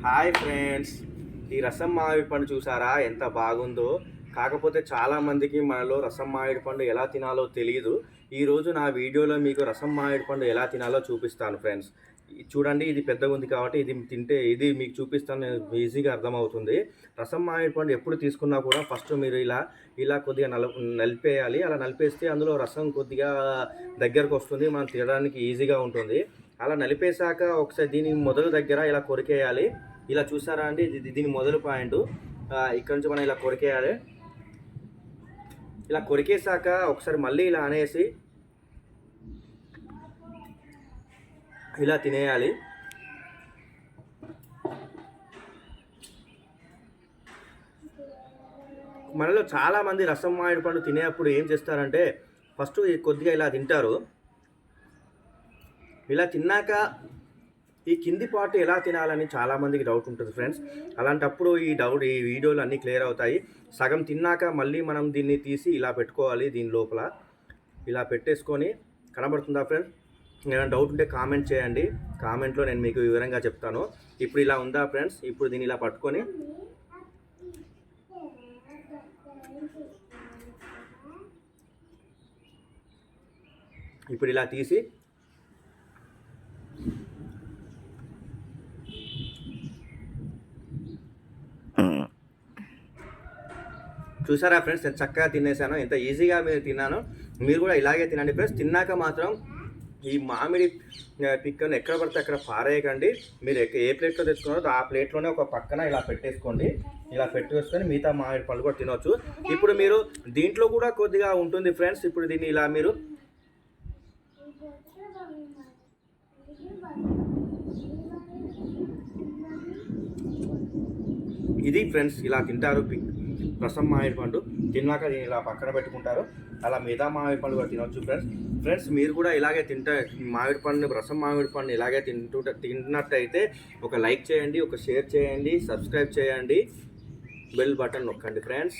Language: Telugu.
హాయ్ ఫ్రెండ్స్, ఈ రసం మామిడి పండు చూసారా ఎంత బాగుందో. కాకపోతే చాలామందికి మనలో రసం మామిడి పండు ఎలా తినాలో తెలియదు. ఈరోజు నా వీడియోలో మీకు రసం మామిడి పండు ఎలా తినాలో చూపిస్తాను ఫ్రెండ్స్. చూడండి, ఇది పెద్దగా ఉంది కాబట్టి ఇది తింటే ఇది మీకు చూపిస్తాను, ఈజీగా అర్థమవుతుంది. రసం మామిడి పండు ఎప్పుడు తీసుకున్నా కూడా ఫస్ట్ మీరు ఇలా కొద్దిగా నలిపేయాలి. అలా నలిపేస్తే అందులో రసం కొద్దిగా దగ్గరకు వస్తుంది, మనం తినడానికి ఈజీగా ఉంటుంది. అలా నలిపేశాక ఒకసారి దీని మొదలు దగ్గర ఇలా కొరికేయాలి. ఇలా చూసారా అండి, దీని మొదలు పాయింట్. ఇక్కడ నుంచి మనం ఇలా కొరికేయాలి. ఇలా కొరికేశాక ఒకసారి మళ్ళీ ఇలా అనేసి ఇలా తినేయాలి. మనలో చాలామంది రసం మామిడి పండు తినేటప్పుడు ఏం చేస్తారంటే ఫస్ట్ కొద్దిగా ఇలా తింటారు. ఇలా తిన్నాక ఈ కింది పార్ట్ ఎలా తినాలని చాలామందికి డౌట్ ఉంటుంది ఫ్రెండ్స్. అలాంటప్పుడు ఈ వీడియోలు అన్నీ క్లియర్ అవుతాయి. సగం తిన్నాక మళ్ళీ మనం దీన్ని తీసి ఇలా పెట్టుకోవాలి. దీని లోపల ఇలా పెట్టేసుకొని, కనబడుతుందా ఫ్రెండ్స్? ఏమైనా డౌట్ ఉంటే కామెంట్ చేయండి, కామెంట్లో నేను మీకు వివరంగా చెప్తాను. ఇప్పుడు ఇలా ఉందా ఫ్రెండ్స్? ఇప్పుడు దీన్ని ఇలా పట్టుకొని ఇప్పుడు ఇలా తీసి చూసారా ఫ్రెండ్స్, నేను చక్కగా తినేసాను. ఎంత ఈజీగా మీరు తిన్నాను. మీరు కూడా ఇలాగే తినండి ఫ్రెండ్స్. తిన్నాక మాత్రం ఈ మామిడి పిక్కను ఎక్కడ పడితే అక్కడ పారేయకండి. మీరు ఏ ప్లేట్లో తెచ్చుకున్నారో ఆ ప్లేట్లోనే ఒక పక్కన ఇలా పెట్టేసుకోండి. ఇలా పెట్టేసుకొని మిగతా మామిడి పళ్ళు కూడా తినవచ్చు. ఇప్పుడు మీరు దీంట్లో కూడా కొద్దిగా ఉంటుంది ఫ్రెండ్స్. ఇప్పుడు దీన్ని ఇలా మీరు ఇది ఫ్రెండ్స్, ఇలా తింటారు రసం మామిడి పండు. తిన్నాక దీన్ని ఇలా పక్కన పెట్టుకుంటారు. అలా మిగతా మామిడి పండు కూడా తినవచ్చు ఫ్రెండ్స్. మీరు కూడా ఇలాగే మామిడి పండు, రసం మామిడి పండు ఇలాగే తిన్నట్టయితే ఒక లైక్ చేయండి, ఒక షేర్ చేయండి, సబ్స్క్రైబ్ చేయండి, బెల్ బటన్ నొక్కండి ఫ్రెండ్స్.